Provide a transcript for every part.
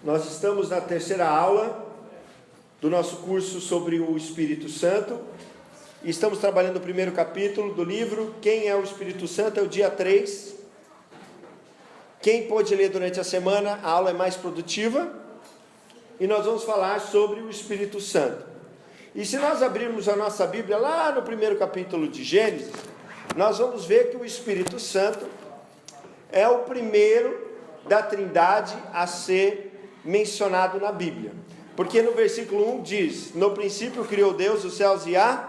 Nós estamos na terceira aula do nosso curso sobre o Espírito Santo e estamos trabalhando o primeiro capítulo do livro Quem é o Espírito Santo? É o dia 3. Quem pôde ler durante a semana, a aula é mais produtiva e nós vamos falar sobre o Espírito Santo. E se nós abrirmos a nossa Bíblia lá no primeiro capítulo de Gênesis, nós vamos ver que o Espírito Santo é o primeiro da Trindade a ser mencionado na Bíblia, porque no versículo 1 diz: no princípio criou Deus os céus e a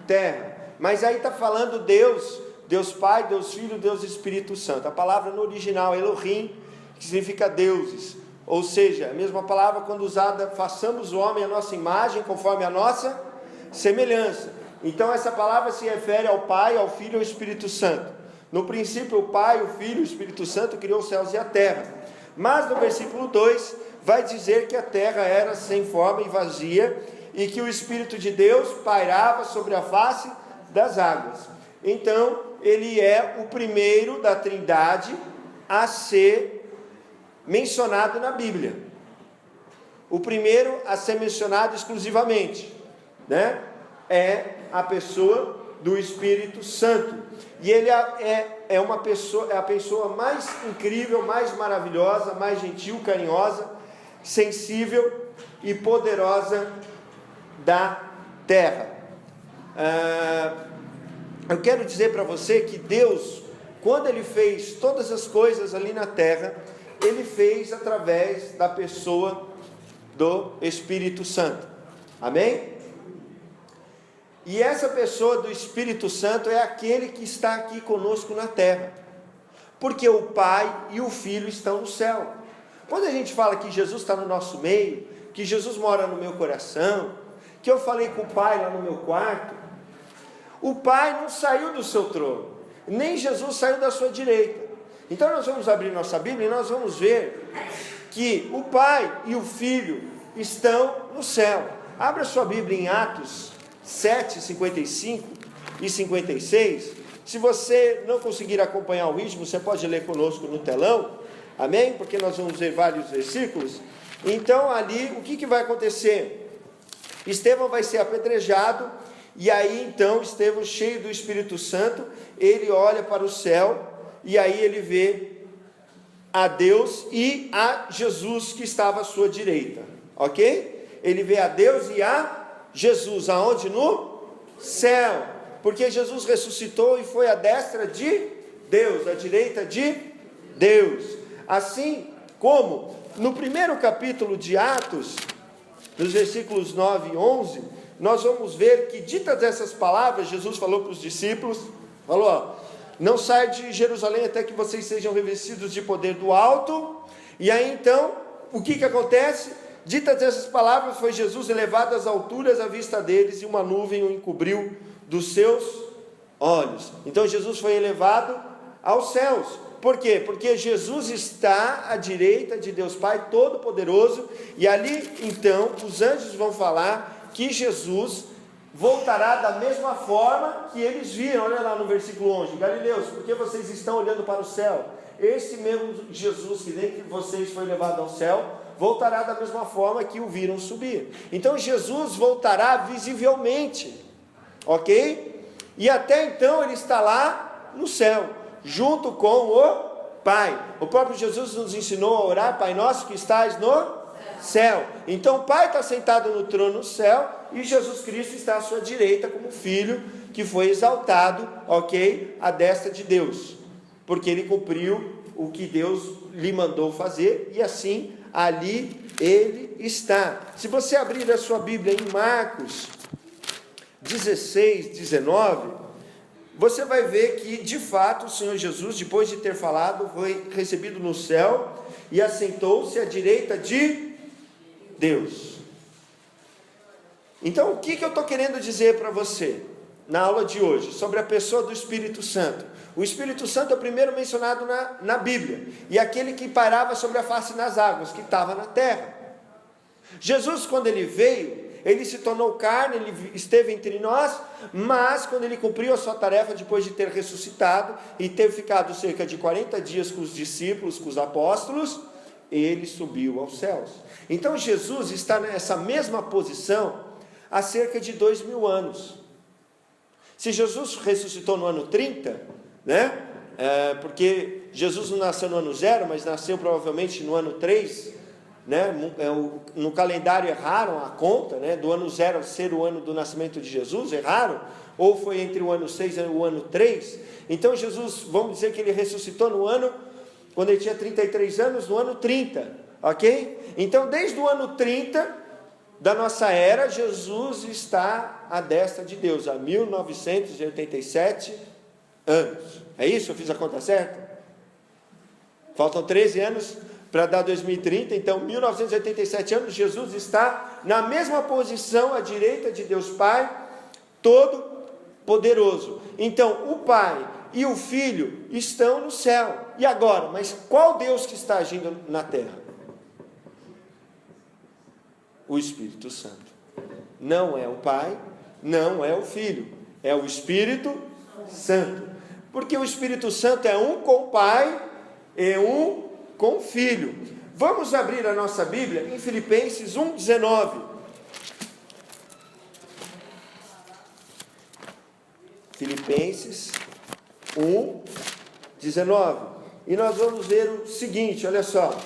terra, mas aí está falando Deus Pai, Deus Filho, Deus Espírito Santo. A palavra no original Elohim, que significa deuses, ou seja, a mesma palavra quando usada, façamos o homem à nossa imagem, conforme a nossa semelhança. Então essa palavra se refere ao Pai, ao Filho e ao Espírito Santo. No princípio o Pai, o Filho e o Espírito Santo criou os céus e a terra. Mas no versículo 2 vai dizer que a terra era sem forma e vazia e que o Espírito de Deus pairava sobre a face das águas. Então ele é o primeiro da Trindade a ser mencionado na Bíblia. O primeiro a ser mencionado exclusivamente, né? É a pessoa do Espírito Santo. E ele é a pessoa mais incrível, mais maravilhosa, mais gentil, carinhosa, sensível e poderosa da terra. Eu quero dizer para você que Deus, quando Ele fez todas as coisas ali na terra, Ele fez através da pessoa do Espírito Santo. Amém? E essa pessoa do Espírito Santo é aquele que está aqui conosco na terra, porque o Pai e o Filho estão no céu. Quando a gente fala que Jesus está no nosso meio, que Jesus mora no meu coração, que eu falei com o Pai lá no meu quarto, o Pai não saiu do seu trono, nem Jesus saiu da sua direita. Então nós vamos abrir nossa Bíblia e nós vamos ver que o Pai e o Filho estão no céu. Abra sua Bíblia em Atos 7, 55 e 56. Se você não conseguir acompanhar o ritmo, você pode ler conosco no telão, amém? Porque nós vamos ver vários versículos. Então ali, o que vai acontecer? Estevão vai ser apedrejado, e aí então Estevão, cheio do Espírito Santo, ele olha para o céu, e aí ele vê a Deus e a Jesus que estava à sua direita, ok? Ele vê a Deus e a Jesus, aonde? No céu, porque Jesus ressuscitou e foi à destra de Deus, à direita de Deus. Assim como no primeiro capítulo de Atos, nos versículos 9 e 11, nós vamos ver que, ditas essas palavras, Jesus falou para os discípulos, falou, não saia de Jerusalém até que vocês sejam revestidos de poder do alto. E aí então, o que acontece? Ditas essas palavras, foi Jesus elevado às alturas à vista deles, e uma nuvem o encobriu dos seus olhos. Então Jesus foi elevado aos céus. Por quê? Porque Jesus está à direita de Deus Pai Todo-Poderoso, e ali então os anjos vão falar que Jesus voltará da mesma forma que eles viram. Olha lá no versículo 11, Galileus, por que vocês estão olhando para o céu? Esse mesmo Jesus que dentre vocês foi levado ao céu, voltará da mesma forma que o viram subir. Então Jesus voltará visivelmente, ok? E até então ele está lá no céu, junto com o Pai. O próprio Jesus nos ensinou a orar: Pai nosso que estás no céu. Então o Pai está sentado no trono no céu, e Jesus Cristo está à sua direita como Filho, que foi exaltado, ok? À destra de Deus, porque ele cumpriu o que Deus lhe mandou fazer, e assim ali ele está. Se você abrir a sua Bíblia em Marcos 16, 19, você vai ver que de fato o Senhor Jesus, depois de ter falado, foi recebido no céu e assentou-se à direita de Deus. Então o que eu estou querendo dizer para você na aula de hoje, sobre a pessoa do Espírito Santo? O Espírito Santo é o primeiro mencionado na Bíblia, e aquele que pairava sobre a face das águas, que estava na terra. Jesus, quando ele veio, ele se tornou carne, ele esteve entre nós, mas quando ele cumpriu a sua tarefa, depois de ter ressuscitado, e ter ficado cerca de 40 dias com os discípulos, com os apóstolos, ele subiu aos céus. Então Jesus está nessa mesma posição há cerca de 2000 anos. Se Jesus ressuscitou no ano 30, né? Porque Jesus não nasceu no ano 0, mas nasceu provavelmente no ano 3, né? No calendário erraram a conta, né? Do ano 0 ser o ano do nascimento de Jesus, erraram, ou foi entre o ano 6 e o ano 3. Então Jesus, vamos dizer que ele ressuscitou no ano, quando ele tinha 33 anos, no ano 30, ok? Então desde o ano 30 da nossa era, Jesus está à destra de Deus, há 1987 anos. É isso? Eu fiz a conta certa? Faltam 13 anos para dar 2030, então 1987 anos, Jesus está na mesma posição à direita de Deus Pai, todo poderoso. Então o Pai e o Filho estão no céu. E agora, mas qual Deus que está agindo na terra? O Espírito Santo. Não é o Pai, não é o Filho, é o Espírito Santo. Porque o Espírito Santo é um com o Pai e um com o Filho. Vamos abrir a nossa Bíblia em Filipenses 1,19. Filipenses 1,19. E nós vamos ver o seguinte, olha só.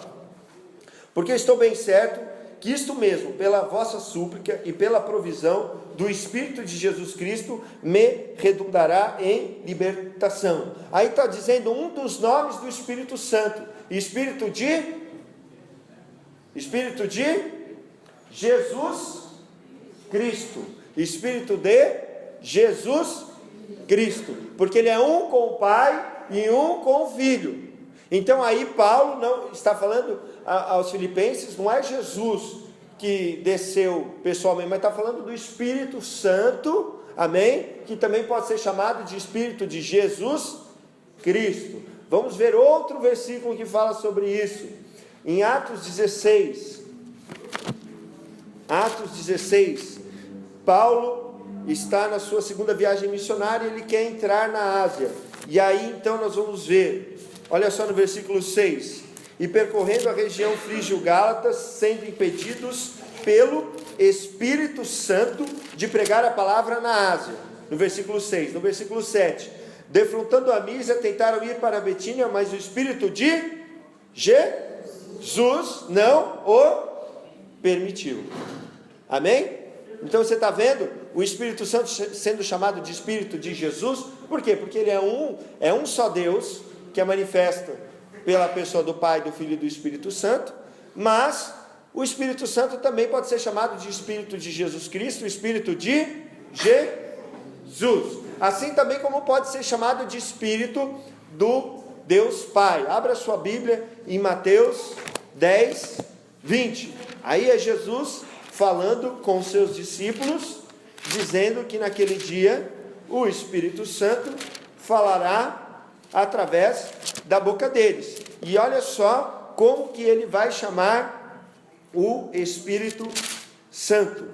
Porque estou bem certo que isto mesmo, pela vossa súplica e pela provisão do Espírito de Jesus Cristo, me redundará em libertação. Aí está dizendo um dos nomes do Espírito Santo, Espírito de Jesus Cristo, Espírito de Jesus Cristo, porque ele é um com o Pai e um com o Filho. Então aí Paulo não está falando aos filipenses, não é Jesus que desceu pessoalmente, mas está falando do Espírito Santo, amém? Que também pode ser chamado de Espírito de Jesus Cristo. Vamos ver outro versículo que fala sobre isso, em Atos 16, Paulo está na sua segunda viagem missionária, ele quer entrar na Ásia, e aí então nós vamos ver, olha só no versículo 6, e percorrendo a região frígio-gálatas, sendo impedidos pelo Espírito Santo de pregar a palavra na Ásia, no versículo 6, no versículo 7, defrontando a Mísia, tentaram ir para a Betínia, mas o Espírito de Jesus não o permitiu, amém? Então você está vendo o Espírito Santo sendo chamado de Espírito de Jesus, por quê? Porque ele é um só Deus, que é manifesto pela pessoa do Pai, do Filho e do Espírito Santo, mas o Espírito Santo também pode ser chamado de Espírito de Jesus Cristo, Espírito de Jesus, assim também como pode ser chamado de Espírito do Deus Pai. Abra sua Bíblia em Mateus 10, 20, aí é Jesus falando com seus discípulos, dizendo que naquele dia o Espírito Santo falará através da boca deles, e olha só como que ele vai chamar o Espírito Santo: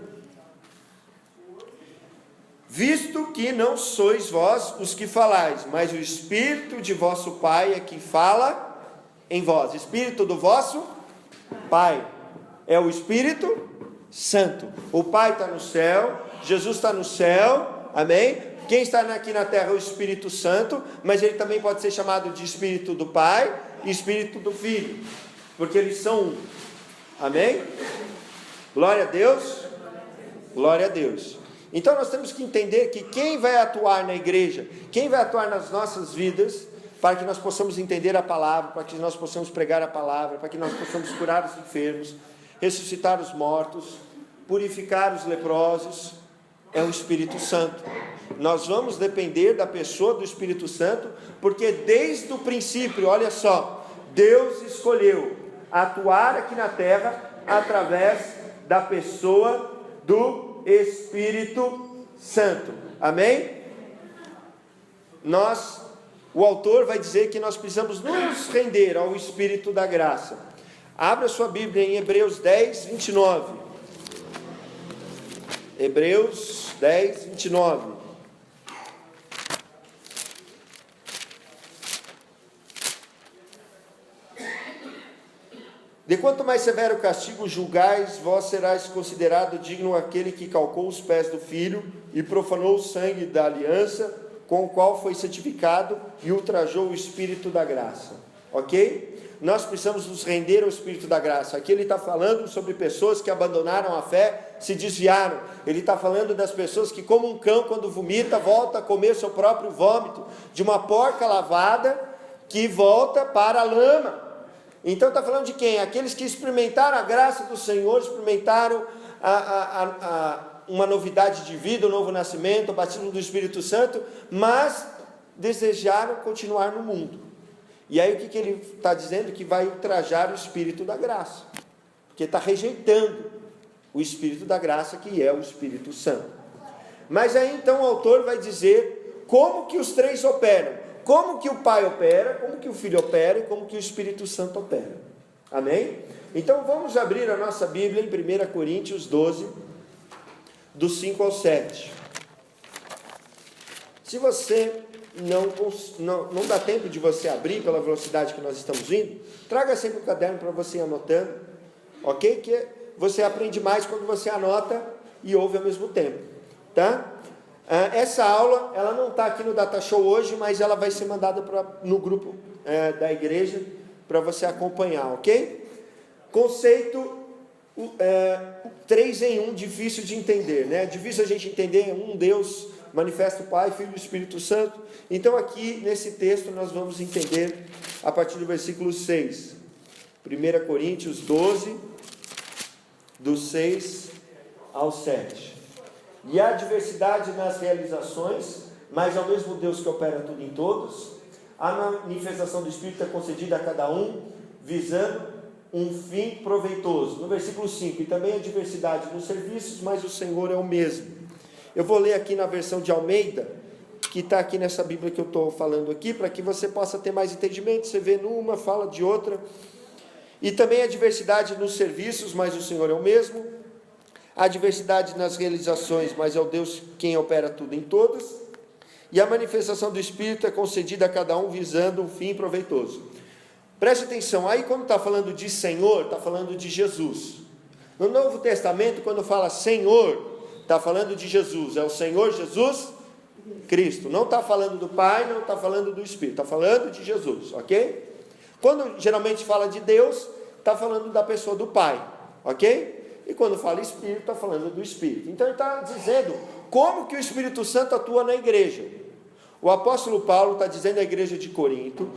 visto que não sois vós os que falais, mas o Espírito de vosso Pai é que fala em vós. Espírito do vosso Pai é o Espírito Santo. O Pai está no céu, Jesus está no céu, amém? Quem está aqui na terra é o Espírito Santo, mas ele também pode ser chamado de Espírito do Pai e Espírito do Filho, porque eles são um, amém? Glória a Deus, glória a Deus. Então nós temos que entender que quem vai atuar na igreja, quem vai atuar nas nossas vidas, para que nós possamos entender a palavra, para que nós possamos pregar a palavra, para que nós possamos curar os enfermos, ressuscitar os mortos, purificar os leprosos, é o Espírito Santo. Nós vamos depender da pessoa do Espírito Santo, porque desde o princípio, olha só, Deus escolheu atuar aqui na terra através da pessoa do Espírito Santo, amém? O autor vai dizer que nós precisamos nos render ao Espírito da graça. Abra sua Bíblia em Hebreus 10, 29. Hebreus 10, 29. De quanto mais severo castigo julgais, vós serás considerado digno aquele que calcou os pés do Filho e profanou o sangue da aliança, com o qual foi santificado e ultrajou o Espírito da graça. Ok? Nós precisamos nos render ao Espírito da graça. Aqui ele está falando sobre pessoas que abandonaram a fé, se desviaram. Ele está falando das pessoas que, como um cão, quando vomita, volta a comer seu próprio vômito, de uma porca lavada que volta para a lama. Então está falando de quem? Aqueles que experimentaram a graça do Senhor, experimentaram uma novidade de vida, um novo nascimento, o batismo do Espírito Santo, mas desejaram continuar no mundo. E aí o que ele está dizendo? Que vai ultrajar o Espírito da graça, porque está rejeitando o Espírito da graça, que é o Espírito Santo. Mas aí então o autor vai dizer como que os três operam. Como que o Pai opera, como que o Filho opera e como que o Espírito Santo opera. Amém? Então vamos abrir a nossa Bíblia em 1 Coríntios 12, do 5 ao 7. Se você não dá tempo de você abrir pela velocidade que nós estamos indo, traga sempre um caderno para você ir anotando, ok? Que você aprende mais quando você anota e ouve ao mesmo tempo, tá? Essa aula, ela não está aqui no Data Show hoje, mas ela vai ser mandada no grupo da igreja, para você acompanhar, ok? Conceito 3 em 1, difícil de entender, né? Difícil a gente entender um Deus, manifesta o Pai, Filho e Espírito Santo. Então aqui, nesse texto, nós vamos entender a partir do versículo 6. 1 Coríntios 12, do 6 ao 7. E há diversidade nas realizações, mas é o mesmo Deus que opera tudo em todos. A manifestação do Espírito é concedida a cada um, visando um fim proveitoso. No versículo 5, e também há diversidade nos serviços, mas o Senhor é o mesmo. Eu vou ler aqui na versão de Almeida, que está aqui nessa Bíblia que eu estou falando aqui, para que você possa ter mais entendimento. Você vê numa, fala de outra. E também há diversidade nos serviços, mas o Senhor é o mesmo. Há diversidade nas realizações, mas é o Deus quem opera tudo em todos. E a manifestação do Espírito é concedida a cada um visando um fim proveitoso. Preste atenção, aí quando está falando de Senhor, está falando de Jesus. No Novo Testamento, quando fala Senhor, está falando de Jesus. É o Senhor Jesus Cristo. Não está falando do Pai, não está falando do Espírito. Está falando de Jesus, ok? Quando geralmente fala de Deus, está falando da pessoa do Pai, ok? E quando fala Espírito, está falando do Espírito. Então ele está dizendo como que o Espírito Santo atua na igreja. O apóstolo Paulo está dizendo à igreja de Corinto,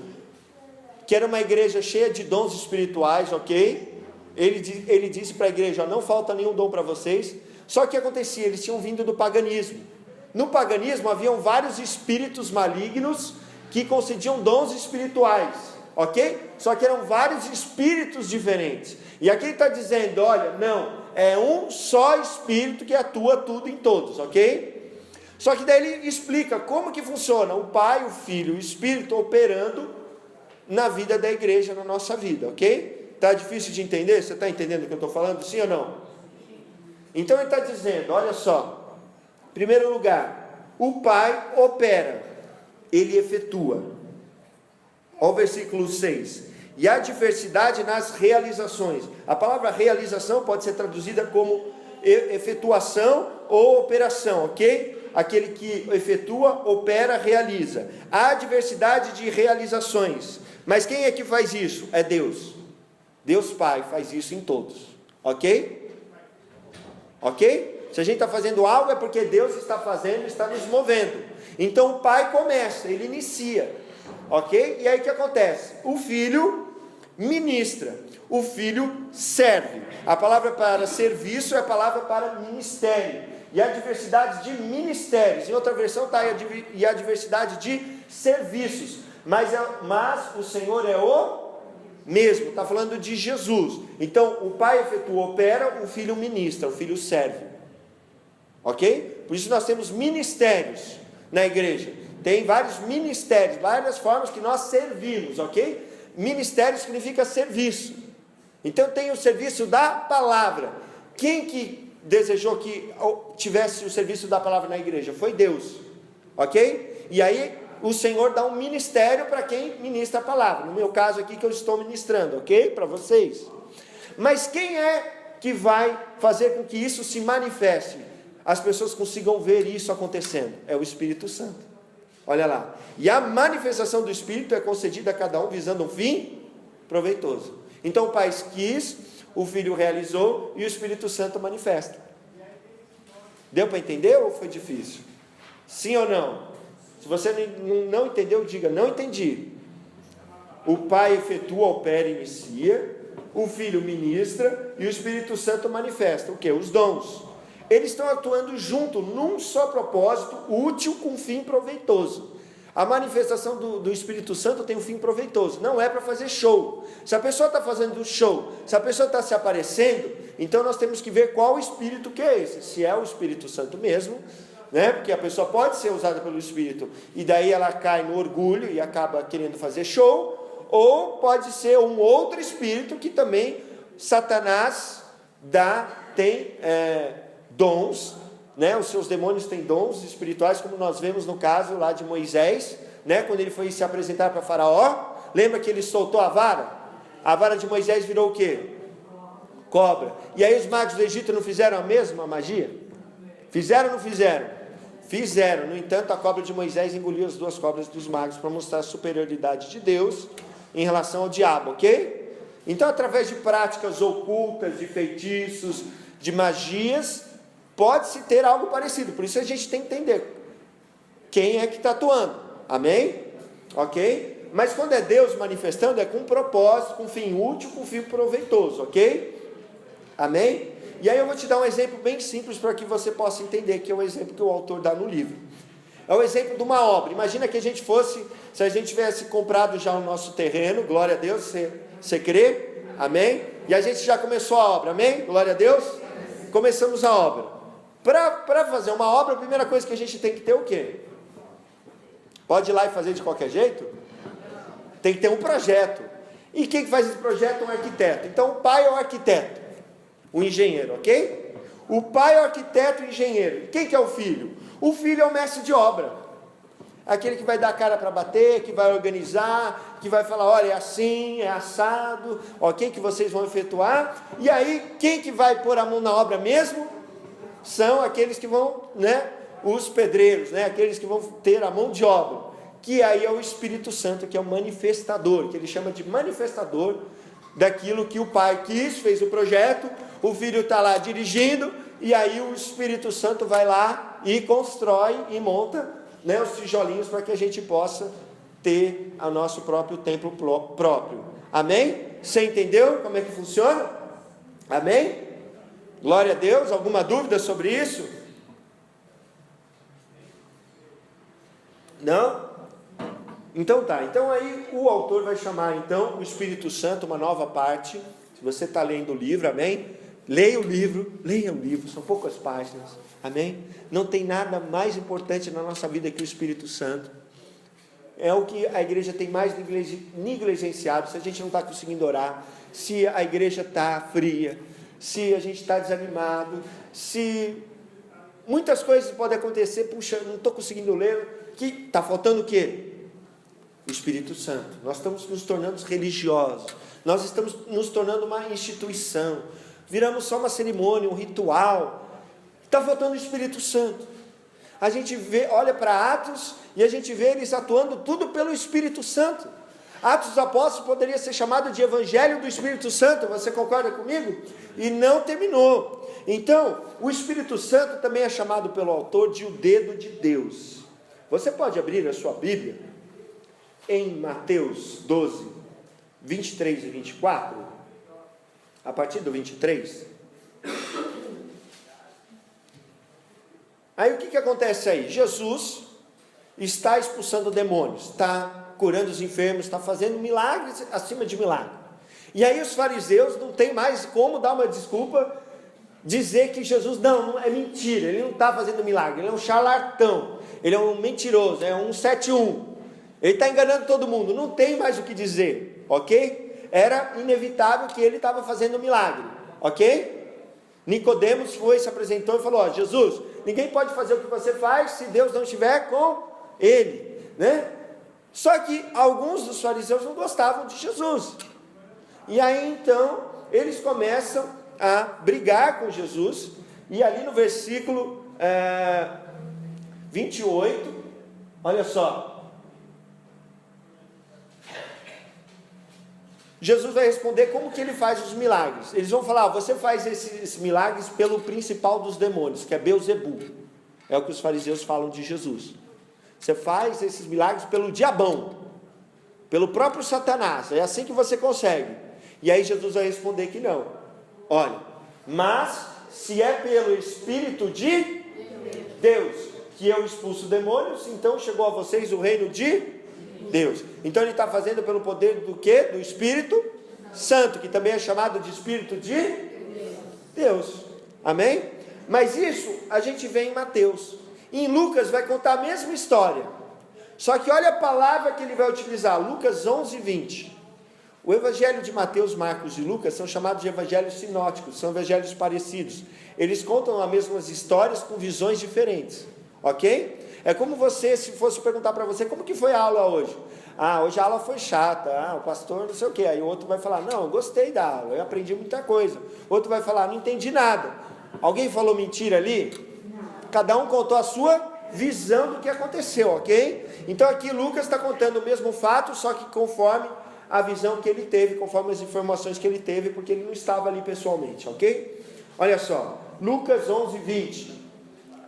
que era uma igreja cheia de dons espirituais, ok? Ele disse para a igreja, não falta nenhum dom para vocês. Só que o que acontecia? Eles tinham vindo do paganismo. No paganismo haviam vários espíritos malignos que concediam dons espirituais, ok? Só que eram vários espíritos diferentes. E aqui ele está dizendo, olha, não, é um só Espírito que atua tudo em todos, ok? Só que daí ele explica como que funciona o Pai, o Filho e o Espírito operando na vida da igreja, na nossa vida, ok? Está difícil de entender? Você está entendendo o que eu estou falando? Sim ou não? Então ele está dizendo, olha só, em primeiro lugar, o Pai opera, ele efetua. Olha o versículo 6. E há diversidade nas realizações. A palavra realização pode ser traduzida como efetuação ou operação, ok? Aquele que efetua, opera, realiza. Há diversidade de realizações. Mas quem é que faz isso? É Deus. Deus Pai faz isso em todos, ok? Ok? Se a gente está fazendo algo é porque Deus está fazendo, está nos movendo. Então o Pai começa, ele inicia, ok? E aí o que acontece? O Filho ministra, o Filho serve. A palavra para serviço é a palavra para ministério. E há diversidade de ministérios. Em outra versão está e há diversidade de serviços. Mas o Senhor é o mesmo. Está falando de Jesus. Então o Pai efetua, opera, o Filho ministra, o Filho serve. Ok? Por isso nós temos ministérios na igreja. Tem vários ministérios, várias formas que nós servimos, ok? Ministério significa serviço. Então tem o serviço da palavra. Quem que desejou que tivesse o serviço da palavra na igreja? Foi Deus, ok? E aí o Senhor dá um ministério para quem ministra a palavra. No meu caso aqui que eu estou ministrando, ok? Para vocês. Mas quem é que vai fazer com que isso se manifeste? As pessoas consigam ver isso acontecendo. É o Espírito Santo. Olha lá. E a manifestação do Espírito é concedida a cada um visando um fim proveitoso. Então o Pai quis, o Filho realizou e o Espírito Santo manifesta. Deu para entender ou foi difícil? Sim ou não? Se você não entendeu, diga, não entendi. O Pai efetua, opera e inicia, o Filho ministra e o Espírito Santo manifesta. O quê? Os dons. Eles estão atuando junto, num só propósito, útil com fim proveitoso. A manifestação do Espírito Santo tem um fim proveitoso, não é para fazer show. Se a pessoa está fazendo show, se a pessoa está se aparecendo, então nós temos que ver qual Espírito que é esse. Se é o Espírito Santo mesmo, né? Porque a pessoa pode ser usada pelo Espírito, e daí ela cai no orgulho e acaba querendo fazer show, ou pode ser um outro Espírito que também Satanás tem dons, né? Os seus demônios têm dons espirituais, como nós vemos no caso lá de Moisés, né? Quando ele foi se apresentar para Faraó, lembra que ele soltou a vara de Moisés virou o quê? Cobra. E aí os magos do Egito não fizeram a mesma magia? Fizeram ou não fizeram? Fizeram. No entanto, a cobra de Moisés engoliu as duas cobras dos magos para mostrar a superioridade de Deus em relação ao diabo, ok? Então, através de práticas ocultas, de feitiços, de magias, pode-se ter algo parecido. Por isso a gente tem que entender quem é que está atuando. Amém? Ok? Mas quando é Deus manifestando, é com um propósito, com um fim útil, com um fim proveitoso, ok? Amém? E aí eu vou te dar um exemplo bem simples para que você possa entender, que é o exemplo que o autor dá no livro. É o exemplo de uma obra. Imagina que a gente fosse, se a gente tivesse comprado já o nosso terreno, glória a Deus, você crê? Amém? E a gente já começou a obra, amém? Glória a Deus? Começamos a obra. Para fazer uma obra, a primeira coisa que a gente tem que ter é o quê? Pode ir lá e fazer de qualquer jeito? Tem que ter um projeto. E quem que faz esse projeto? Um arquiteto. Então o pai é o arquiteto, o engenheiro, ok? O pai é o arquiteto e o engenheiro. Quem que é o filho? O filho é o mestre de obra. Aquele que vai dar a cara para bater, que vai organizar, que vai falar, olha, é assim, é assado, ok, que vocês vão efetuar. E aí, quem que vai pôr a mão na obra mesmo? São aqueles que vão, né, os pedreiros, né, aqueles que vão ter a mão de obra, que aí é o Espírito Santo, que é o manifestador, que ele chama de manifestador daquilo que o pai quis, fez o projeto, o filho está lá dirigindo, e aí o Espírito Santo vai lá e constrói e monta, né, os tijolinhos para que a gente possa ter o nosso próprio templo próprio. Amém? Você entendeu como é que funciona? Amém? Glória a Deus. Alguma dúvida sobre isso? Não? Então tá. Então aí o autor vai chamar então o Espírito Santo, uma nova parte. Se você está lendo o livro, amém? Leia o livro, são poucas páginas, amém? Não tem nada mais importante na nossa vida que o Espírito Santo. É o que a igreja tem mais negligenciado. Se a gente não está conseguindo orar, se a igreja está fria, se a gente está desanimado, se muitas coisas podem acontecer, puxa, não estou conseguindo ler, que está faltando o quê? O Espírito Santo. Nós estamos nos tornando religiosos, nós estamos nos tornando uma instituição, viramos só uma cerimônia, um ritual. Está faltando o Espírito Santo. A gente olha para Atos e a gente vê eles atuando tudo pelo Espírito Santo. Atos dos Apóstolos poderia ser chamado de Evangelho do Espírito Santo, você concorda comigo? E não terminou. Então, o Espírito Santo também é chamado pelo autor de o dedo de Deus. Você pode abrir a sua Bíblia em Mateus 12, 23 e 24, a partir do 23. Aí o que acontece aí? Jesus está expulsando demônios, está curando os enfermos, está fazendo milagres acima de milagre. E aí os fariseus não tem mais como dar uma desculpa, dizer que Jesus, não é mentira, ele não está fazendo milagre, ele é um charlatão, ele é um mentiroso, é um 71, ele está enganando todo mundo, não tem mais o que dizer, ok? Era inevitável que ele estava fazendo milagre, ok? Nicodemos se apresentou e falou, Jesus, ninguém pode fazer o que você faz se Deus não estiver com ele, né? Só que alguns dos fariseus não gostavam de Jesus. E aí então eles começam a brigar com Jesus. E ali no versículo 28, olha só. Jesus vai responder como que ele faz os milagres. Eles vão falar, você faz esses milagres pelo principal dos demônios, que é Beelzebul. É o que os fariseus falam de Jesus. Você faz esses milagres pelo diabão, pelo próprio Satanás. É assim que você consegue. E aí Jesus vai responder que não. Olha, mas se é pelo Espírito de Deus que eu expulso demônios, então chegou a vocês o reino de Deus. Então ele está fazendo pelo poder do quê? Do Espírito Santo, que também é chamado de Espírito de Deus. Amém? Mas isso a gente vê em Mateus. Em Lucas vai contar a mesma história. Só que olha a palavra que ele vai utilizar. Lucas 11, 20. O evangelho de Mateus, Marcos e Lucas são chamados de evangelhos sinóticos. São evangelhos parecidos. Eles contam as mesmas histórias com visões diferentes. Ok? É como você, se fosse perguntar para você, como que foi a aula hoje? Hoje a aula foi chata, o pastor não sei o que. Aí o outro vai falar, não, eu gostei da aula, eu aprendi muita coisa. Outro vai falar, não entendi nada. Alguém falou mentira ali? Não. Cada um contou a sua visão do que aconteceu, ok? Então aqui Lucas está contando o mesmo fato, só que conforme a visão que ele teve, conforme as informações que ele teve, porque ele não estava ali pessoalmente, ok? Olha só, Lucas 11, 20.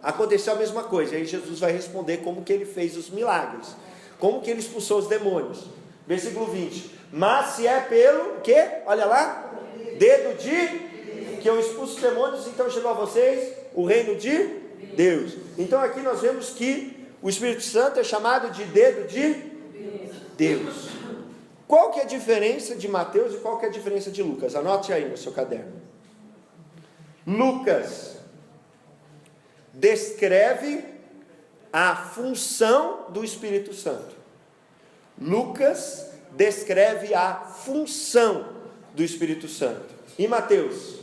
Aconteceu a mesma coisa, aí Jesus vai responder como que ele fez os milagres, como que ele expulsou os demônios. Versículo 20, mas se é pelo, quê? Olha lá, dedo de, que eu expulso os demônios, então chegou a vocês o reino de Deus. Então aqui nós vemos que o Espírito Santo é chamado de dedo de Deus. Qual que é a diferença de Mateus e qual que é a diferença de Lucas? Anote aí no seu caderno. Lucas descreve a função do Espírito Santo. Lucas descreve a função do Espírito Santo. E Mateus?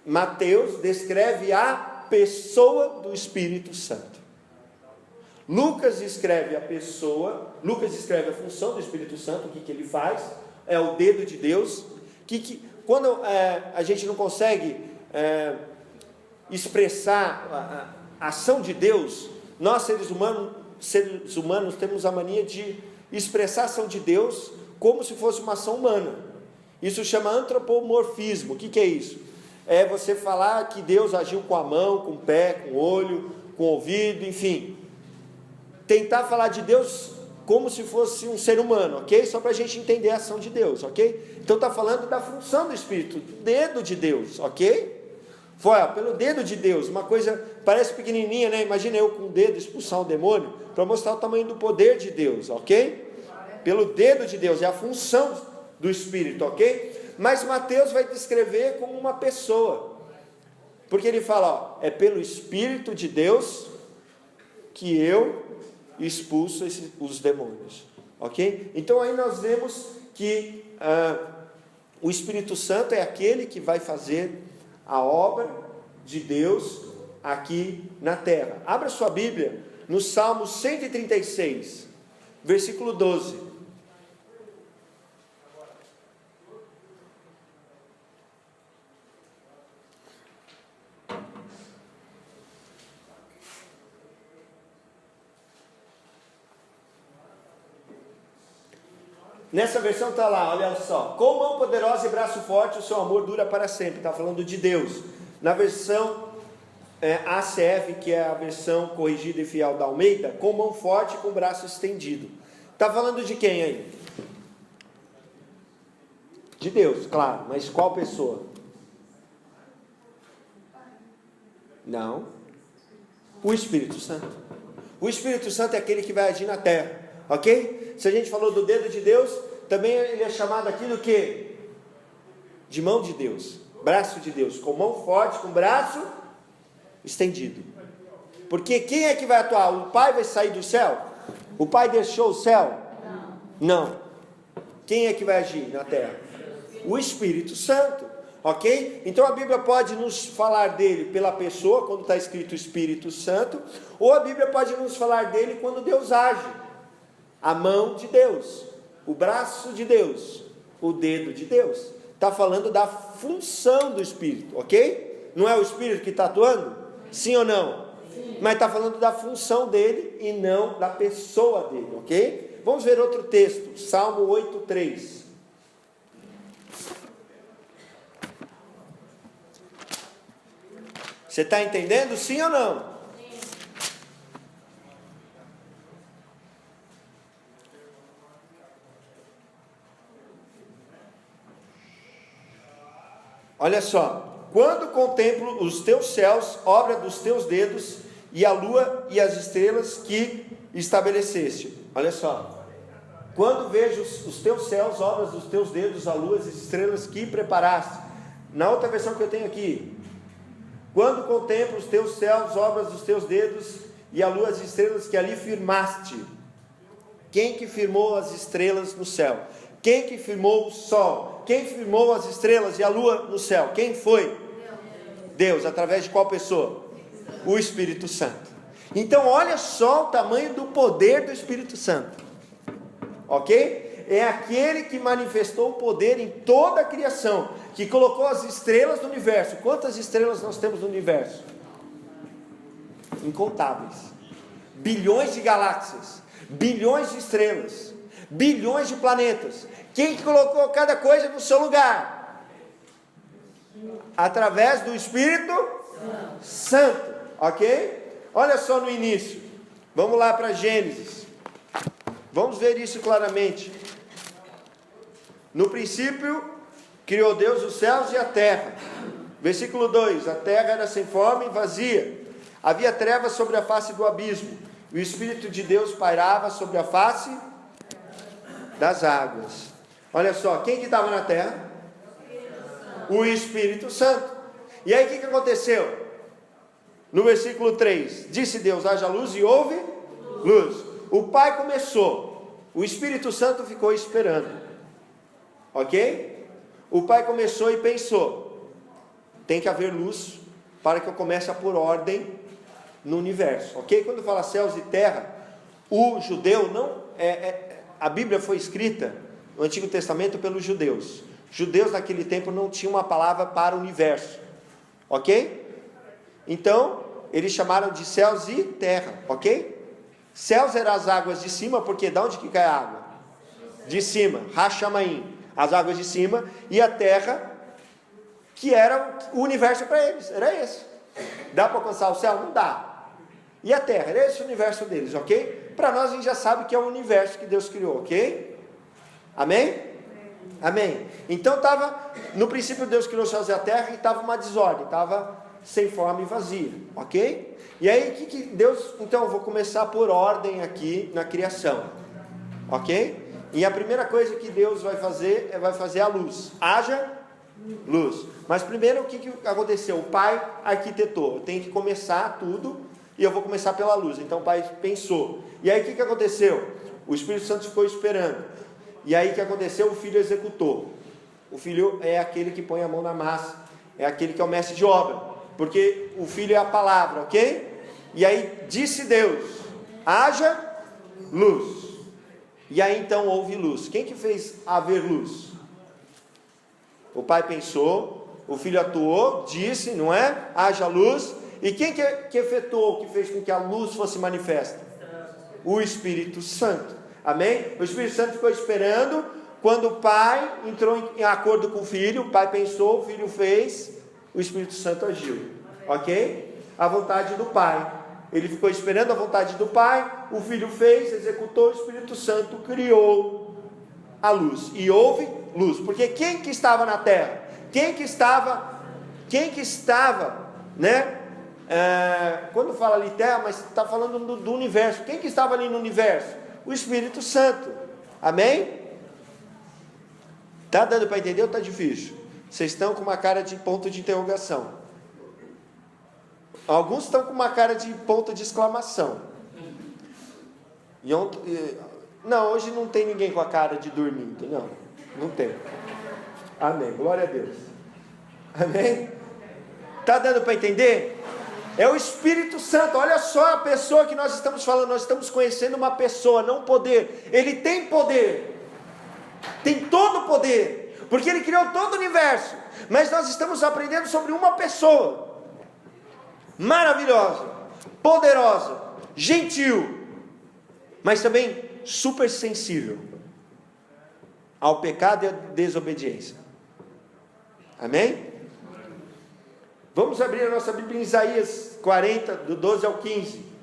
Mateus descreve a pessoa do Espírito Santo. Lucas escreve a pessoa, Lucas escreve a função do Espírito Santo, o que ele faz, é o dedo de Deus, quando a gente não consegue expressar a ação de Deus, nós seres humanos temos a mania de expressar a ação de Deus como se fosse uma ação humana. Isso chama antropomorfismo. O que é isso? É você falar que Deus agiu com a mão, com o pé, com o olho, com o ouvido, enfim. Tentar falar de Deus como se fosse um ser humano, ok? Só para a gente entender a ação de Deus, ok? Então está falando da função do Espírito, do dedo de Deus, ok? Foi, pelo dedo de Deus, uma coisa parece pequenininha, né? Imagina eu com o dedo expulsar um demônio, para mostrar o tamanho do poder de Deus, ok? Pelo dedo de Deus, é a função do Espírito, ok? Mas Mateus vai descrever como uma pessoa, porque ele fala, é pelo Espírito de Deus que eu expulso os demônios, ok? Então aí nós vemos que o Espírito Santo é aquele que vai fazer a obra de Deus aqui na terra. Abra sua Bíblia no Salmo 136, versículo 12. Nessa versão está lá, olha só, com mão poderosa e braço forte o seu amor dura para sempre, está falando de Deus. Na versão ACF, que é a versão corrigida e fiel da Almeida, com mão forte e com braço estendido. Está falando de quem aí? De Deus, claro, mas qual pessoa? Não, o Espírito Santo. O Espírito Santo é aquele que vai agir na terra, ok? Se a gente falou do dedo de Deus, também ele é chamado aqui do quê? De mão de Deus, braço de Deus, com mão forte, com braço estendido. Porque quem é que vai atuar? O Pai vai sair do céu? O Pai deixou o céu? Não. Quem é que vai agir na terra? O Espírito Santo, ok? Então a Bíblia pode nos falar dele pela pessoa, quando está escrito Espírito Santo, ou a Bíblia pode nos falar dele quando Deus age. a mão de Deus, o braço de Deus, o dedo de Deus. Está falando da função do Espírito, ok? Não é o Espírito que está atuando? Sim ou não? Sim. Mas está falando da função dele e não da pessoa dele, ok? Vamos ver outro texto, Salmo 8:3. Você está entendendo, sim ou não? Sim. Olha só, quando contemplo os teus céus, obra dos teus dedos, e a lua e as estrelas que estabeleceste. Olha só, quando vejo os teus céus, obras dos teus dedos, a lua e as estrelas que preparaste. Na outra versão que eu tenho aqui, quando contemplo os teus céus, obras dos teus dedos, e a lua e as estrelas que ali firmaste. Quem que firmou as estrelas no céu? Quem que firmou o sol? Quem firmou as estrelas e a lua no céu? Quem foi? Deus. Através de qual pessoa? O Espírito Santo. Então olha só o tamanho do poder do Espírito Santo, ok? É aquele que manifestou o poder em toda a criação, que colocou as estrelas no universo. Quantas estrelas nós temos no universo? Incontáveis. Bilhões de galáxias, bilhões de estrelas, bilhões de planetas. Quem que colocou cada coisa no seu lugar? Através do Espírito Santo, ok? Olha só no início, vamos lá para Gênesis, vamos ver isso claramente. No princípio, criou Deus os céus e a terra. Versículo 2, a terra era sem forma e vazia, havia trevas sobre a face do abismo, e o Espírito de Deus pairava sobre a face das águas. Olha só, quem que estava na terra? O Espírito Santo. E aí o que aconteceu? No versículo 3, disse Deus, haja luz, e houve luz. O Pai começou, o Espírito Santo ficou esperando, ok? O Pai começou e pensou, tem que haver luz para que eu comece a pôr ordem no universo, ok? Quando fala céus e terra, o judeu não a Bíblia foi escrita no Antigo Testamento pelos judeus. Judeus naquele tempo não tinham uma palavra para o universo, ok? Então eles chamaram de céus e terra, ok? Céus eram as águas de cima, porque de onde que cai a água? De cima, Rachamaim, as águas de cima, e a terra, que era o universo para eles, era esse. Dá para alcançar o céu? Não dá. E a terra, era esse o universo deles, ok? Para nós a gente já sabe que é o universo que Deus criou, ok? Amém? Amém. Então no princípio Deus criou os céus e a terra, e estava uma desordem, estava sem forma e vazia, ok? E aí que Deus, então eu vou começar por ordem aqui na criação, ok? E a primeira coisa que Deus vai fazer a luz. Haja luz. Mas primeiro o que aconteceu? O Pai arquitetou, tem que começar tudo, e eu vou começar pela luz. Então o Pai pensou. E aí o que aconteceu? O Espírito Santo ficou esperando. E aí o que aconteceu? O Filho executou. O Filho é aquele que põe a mão na massa, é aquele que é o mestre de obra, porque o Filho é a palavra, ok? E aí disse Deus, haja luz. E aí então houve luz. Quem que fez haver luz? O Pai pensou, o Filho atuou, disse, não é? Haja luz. E quem que efetuou, que fez com que a luz fosse manifesta? O Espírito Santo. Amém? O Espírito Santo ficou esperando. Quando o Pai entrou em acordo com o Filho, o Pai pensou, o Filho fez, o Espírito Santo agiu, ok? A vontade do Pai. Ele ficou esperando a vontade do Pai, o Filho fez, executou, o Espírito Santo criou a luz. E houve luz. Porque quem que estava na terra? Quem que estava, né? Quando fala ali terra, mas está falando do universo. Quem que estava ali no universo? O Espírito Santo. Amém? Está dando para entender ou está difícil? Vocês estão com uma cara de ponto de interrogação. Alguns estão com uma cara de ponto de exclamação. Não, hoje não tem ninguém com a cara de dormindo. Não tem. Amém, glória a Deus. Amém? Está dando para entender? É o Espírito Santo. Olha só a pessoa que nós estamos falando. Nós estamos conhecendo uma pessoa, não um poder. Ele tem poder, tem todo o poder, porque Ele criou todo o universo. Mas nós estamos aprendendo sobre uma pessoa maravilhosa, poderosa, gentil, mas também super sensível ao pecado e à desobediência. Amém? Vamos abrir a nossa Bíblia em Isaías 40, do 12 ao 15.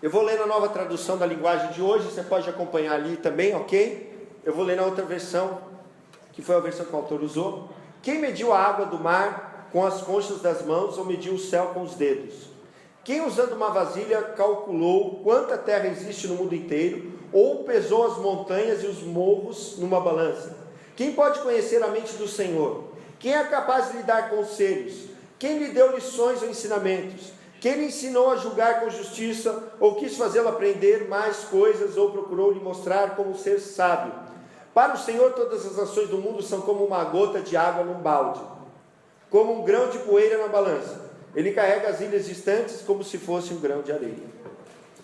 Eu vou ler na nova tradução da linguagem de hoje, você pode acompanhar ali também, ok? Eu vou ler na outra versão, que foi a versão que o autor usou. Quem mediu a água do mar com as conchas das mãos, ou mediu o céu com os dedos? Quem, usando uma vasilha, calculou quanta terra existe no mundo inteiro, ou pesou as montanhas e os morros numa balança? Quem pode conhecer a mente do Senhor? Quem é capaz de lhe dar conselhos? Quem lhe deu lições ou ensinamentos? Quem lhe ensinou a julgar com justiça, ou quis fazê-lo aprender mais coisas, ou procurou lhe mostrar como ser sábio? Para o Senhor todas as nações do mundo são como uma gota de água num balde, como um grão de poeira na balança. Ele carrega as ilhas distantes como se fosse um grão de areia.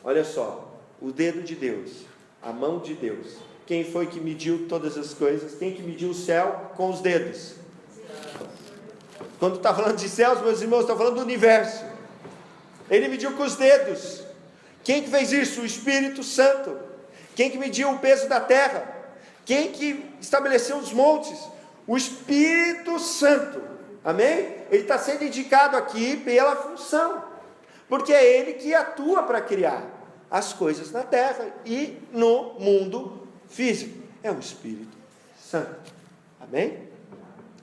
Olha só, o dedo de Deus, a mão de Deus. Quem foi que mediu todas as coisas? Quem que mediu o céu com os dedos? Quando está falando de céus, meus irmãos, está falando do universo. Ele mediu com os dedos. Quem que fez isso? O Espírito Santo. Quem que mediu o peso da terra? Quem que estabeleceu os montes? O Espírito Santo. Amém? Ele está sendo indicado aqui pela função, porque é Ele que atua para criar as coisas na terra e no mundo físico. É o Espírito Santo. Amém?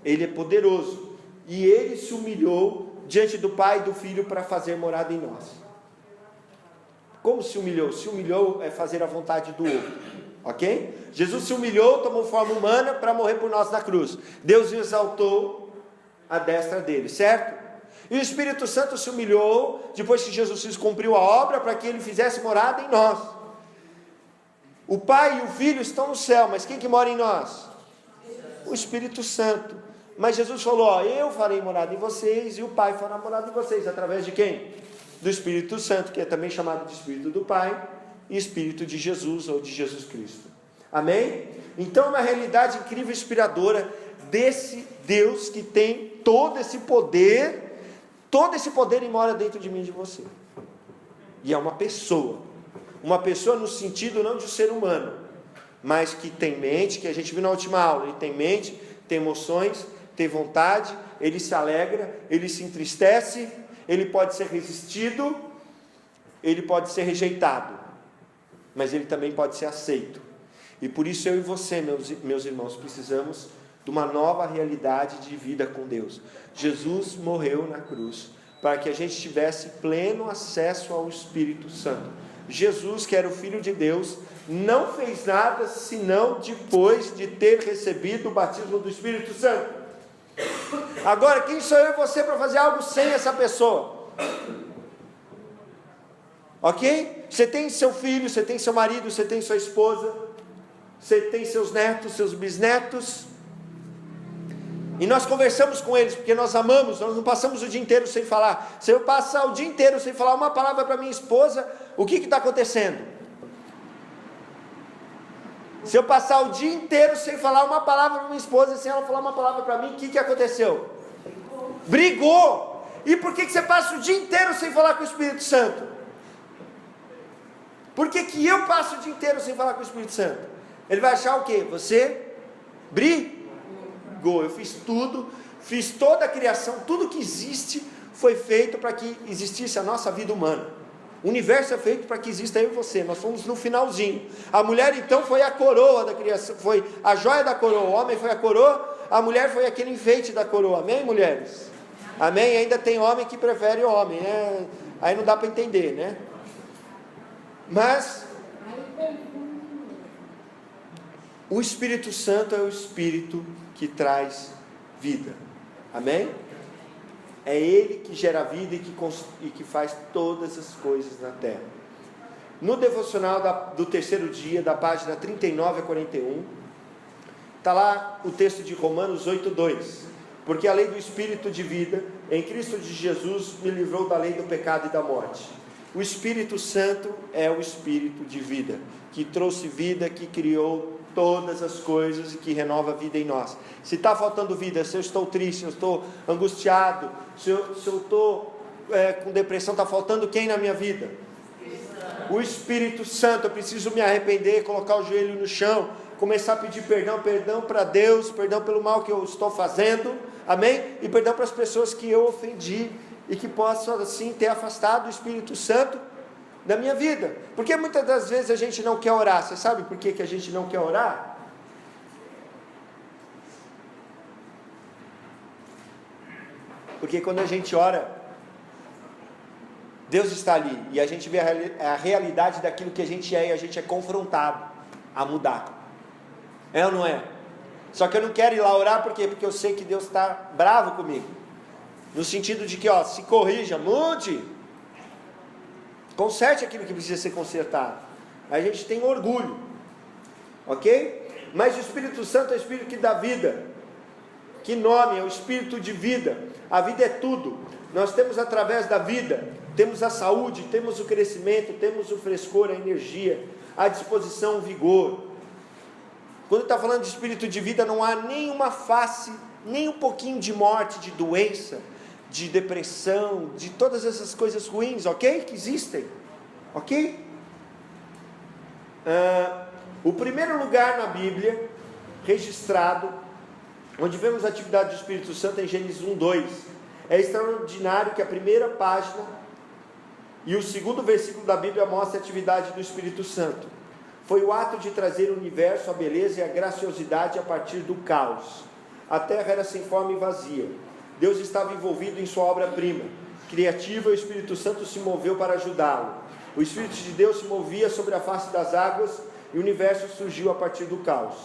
Ele é poderoso e Ele se humilhou diante do Pai e do Filho para fazer morada em nós. Como se humilhou? Se humilhou é fazer a vontade do outro, ok? Jesus se humilhou, tomou forma humana para morrer por nós na cruz. Deus o exaltou à destra dele, certo? E o Espírito Santo se humilhou depois que Jesus cumpriu a obra para que Ele fizesse morada em nós. O Pai e o Filho estão no céu, mas quem que mora em nós? O Espírito Santo. Mas Jesus falou, ó, eu farei morada em vocês e o Pai fará morada em vocês, através de quem? Do Espírito Santo, que é também chamado de Espírito do Pai e Espírito de Jesus ou de Jesus Cristo. Amém? Então é uma realidade incrível e inspiradora desse Deus que tem todo esse poder e mora dentro de mim e de você. E é uma pessoa no sentido não de um ser humano, mas que tem mente, que a gente viu na última aula, ele tem mente, tem emoções, tem vontade, ele se alegra, ele se entristece, ele pode ser resistido, ele pode ser rejeitado, mas ele também pode ser aceito. E por isso eu e você, meus irmãos, precisamos de uma nova realidade de vida com Deus. Jesus morreu na cruz para que a gente tivesse pleno acesso ao Espírito Santo. Jesus, que era o Filho de Deus, não fez nada senão depois de ter recebido o batismo do Espírito Santo. Agora, quem sou eu e você para fazer algo sem essa pessoa? Ok? Você tem seu filho, você tem seu marido, você tem sua esposa, você tem seus netos, seus bisnetos, e nós conversamos com eles, porque nós amamos, nós não passamos o dia inteiro sem falar. Se eu passar o dia inteiro sem falar uma palavra para minha esposa, o que está acontecendo? Se eu passar o dia inteiro sem falar uma palavra para minha esposa, sem ela falar uma palavra para mim, o que aconteceu? Brigou! E por que você passa o dia inteiro sem falar com o Espírito Santo? Por que eu passo o dia inteiro sem falar com o Espírito Santo? Ele vai achar o quê? Você brigou. Eu fiz tudo, fiz toda a criação, tudo que existe foi feito para que existisse a nossa vida humana. O universo é feito para que exista eu e você. Nós fomos no finalzinho. A mulher então foi a coroa da criação, foi a joia da coroa. O homem foi a coroa, a mulher foi aquele enfeite da coroa. Amém, mulheres? Amém? E ainda tem homem que prefere homem, né? Aí não dá para entender, né? Mas O Espírito Santo é o Espírito que traz vida. Amém? É Ele que gera vida e que faz todas as coisas na terra. No devocional do terceiro dia, da página 39 a 41, está lá o texto de Romanos 8:2. Porque a lei do Espírito de vida, em Cristo de Jesus, me livrou da lei do pecado e da morte. O Espírito Santo é o Espírito de vida, que trouxe vida, que criou todas as coisas e que renova a vida em nós. Se está faltando vida, se eu estou triste, se eu estou angustiado, se eu estou com depressão, está faltando quem na minha vida? O Espírito Santo. Eu preciso me arrepender, colocar o joelho no chão, começar a pedir perdão para Deus, perdão pelo mal que eu estou fazendo, amém? E perdão para as pessoas que eu ofendi, e que possam assim ter afastado o Espírito Santo da minha vida. Porque muitas das vezes a gente não quer orar. Você sabe por que a gente não quer orar? Porque quando a gente ora, Deus está ali, e a gente vê a realidade daquilo que a gente é, e a gente é confrontado a mudar. É ou não é? Só que eu não quero ir lá orar, por quê? Porque eu sei que Deus está bravo comigo, no sentido de que, se corrija, mude, conserte aquilo que precisa ser consertado. A gente tem orgulho, ok? Mas o Espírito Santo é o Espírito que dá vida. Que nome? É o Espírito de vida. A vida é tudo. Nós temos através da vida, temos a saúde, temos o crescimento, temos o frescor, a energia, a disposição, o vigor. Quando está falando de Espírito de vida, não há nenhuma face, nem um pouquinho de morte, de doença, de depressão, de todas essas coisas ruins, ok? Que existem, ok? O primeiro lugar na Bíblia registrado, onde vemos a atividade do Espírito Santo, é em Gênesis 1:2. É extraordinário que a primeira página e o segundo versículo da Bíblia mostra a atividade do Espírito Santo. Foi o ato de trazer ao universo a beleza e a graciosidade a partir do caos. A terra era sem forma e vazia. Deus estava envolvido em sua obra-prima criativa, e o Espírito Santo se moveu para ajudá-lo. O Espírito de Deus se movia sobre a face das águas, e o universo surgiu a partir do caos.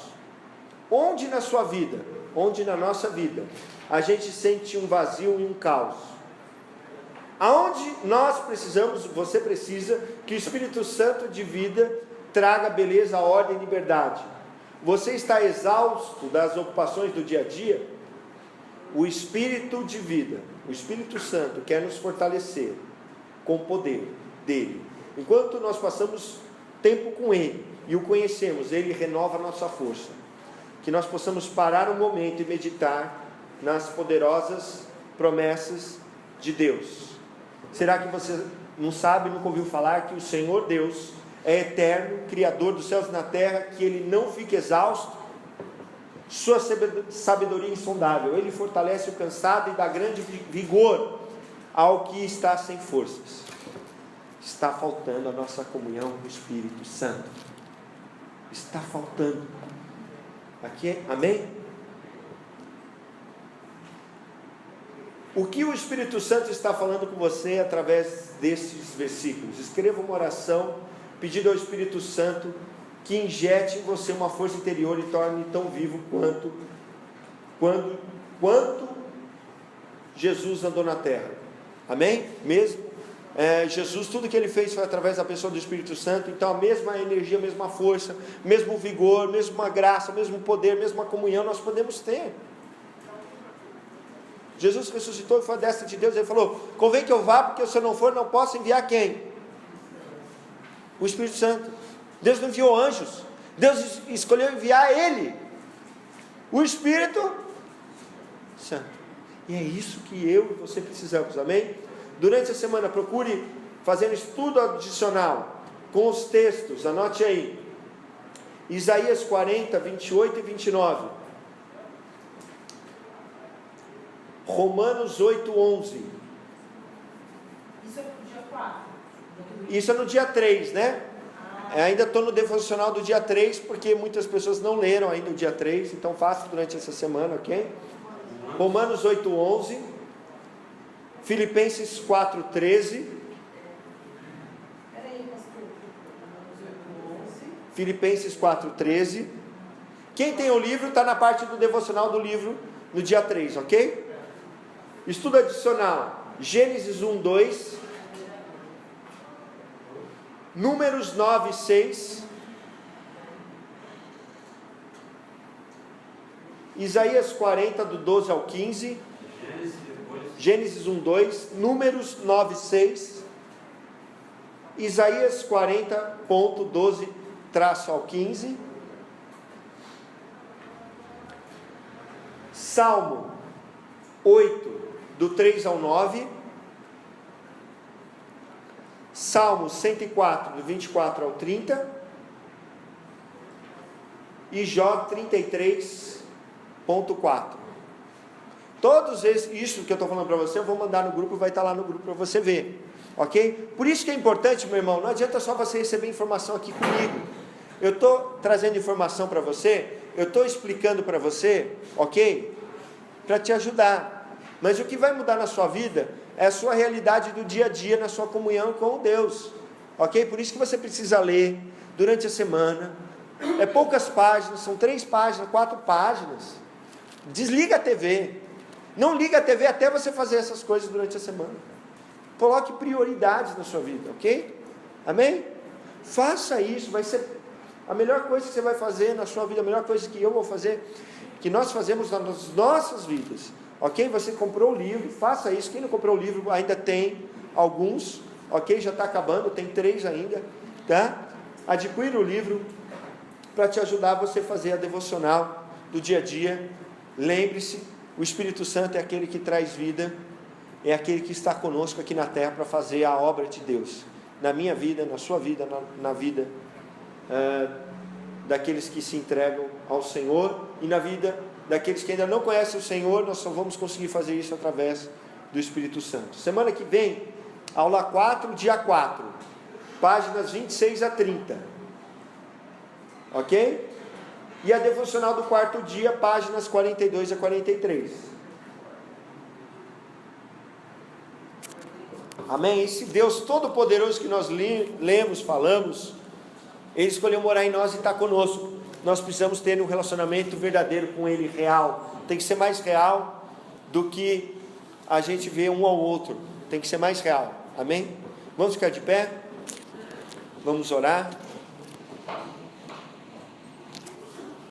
Onde na sua vida, onde na nossa vida, a gente sente um vazio e um caos? Aonde nós precisamos, você precisa, que o Espírito Santo de vida traga beleza, ordem e liberdade. Você está exausto das ocupações do dia a dia? O Espírito de vida, o Espírito Santo, quer nos fortalecer com o poder dele. Enquanto nós passamos tempo com ele e o conhecemos, ele renova a nossa força. Que nós possamos parar um momento e meditar nas poderosas promessas de Deus. Será que você não sabe, nunca ouviu falar que o Senhor Deus é eterno, Criador dos céus e na terra, que Ele não fica exausto? Sua sabedoria insondável, Ele fortalece o cansado e dá grande vigor ao que está sem forças. Está faltando a nossa comunhão com o Espírito Santo. Está faltando. Aqui, amém? O que o Espírito Santo está falando com você através desses versículos? Escreva uma oração pedindo ao Espírito Santo que injete em você uma força interior e torne tão vivo quanto Jesus andou na terra. Amém? Mesmo Jesus, tudo que ele fez foi através da pessoa do Espírito Santo. Então a mesma energia, a mesma força, mesmo vigor, mesma graça, mesmo poder, mesma comunhão nós podemos ter. Jesus ressuscitou e foi à destra de Deus. Ele falou: convém que eu vá, porque se eu não for, não posso enviar quem? O Espírito Santo. Deus não enviou anjos, Deus escolheu enviar ele, o Espírito Santo. E é isso que eu e você precisamos, amém? Durante a semana procure fazer um estudo adicional com os textos, anote aí, Isaías 40, 28 e 29, Romanos 8, 11. Isso é no dia 4? Isso é no dia 3, né? Ainda estou no devocional do dia 3, porque muitas pessoas não leram ainda o dia 3, então faço durante essa semana, ok? Romanos 8, 11, Filipenses 4, 13, Peraí, pastor. Romanos 8, 11. Filipenses 4, 13, Quem tem o livro está na parte do devocional do livro no dia 3, ok? Estudo adicional, Gênesis 1, 2, Números 9, 6, Isaías 40, do 12 ao 15, Gênesis 1, 2, Números 9, 6, Isaías 40, 12 ao 15, Salmo 8, do 3 ao 9, Salmo 104, do 24 ao 30, e Jó 33.4. Todos isso que eu estou falando para você, eu vou mandar no grupo, vai estar lá no grupo para você ver, ok? Por isso que é importante, meu irmão, não adianta só você receber informação aqui comigo. Eu estou trazendo informação para você, eu estou explicando para você, ok? Para te ajudar. Mas o que vai mudar na sua vida é a sua realidade do dia a dia, na sua comunhão com Deus, ok? Por isso que você precisa ler durante a semana. É poucas páginas, são 3 páginas, 4 páginas. Desliga a TV. Não liga a TV até você fazer essas coisas durante a semana. Coloque prioridades na sua vida, ok? Amém? Faça isso, vai ser a melhor coisa que você vai fazer na sua vida, a melhor coisa que eu vou fazer, que nós fazemos nas nossas vidas, ok? Você comprou o livro, faça isso. Quem não comprou o livro, ainda tem alguns, ok? Já está acabando, tem 3 ainda, tá? Adquira o livro para te ajudar você a fazer a devocional do dia a dia. Lembre-se, o Espírito Santo é aquele que traz vida, é aquele que está conosco aqui na terra para fazer a obra de Deus, na minha vida, na sua vida, na vida daqueles que se entregam ao Senhor, e na vida daqueles que ainda não conhecem o Senhor. Nós só vamos conseguir fazer isso através do Espírito Santo. Semana que vem, aula 4, dia 4, páginas 26 a 30, ok? E a devocional do 4º dia, páginas 42 a 43. Amém? Esse Deus Todo-Poderoso que nós lemos, falamos, Ele escolheu morar em nós e está conosco. Nós precisamos ter um relacionamento verdadeiro com Ele, real. Tem que ser mais real do que a gente vê um ao outro. Tem que ser mais real. Amém? Vamos ficar de pé? Vamos orar?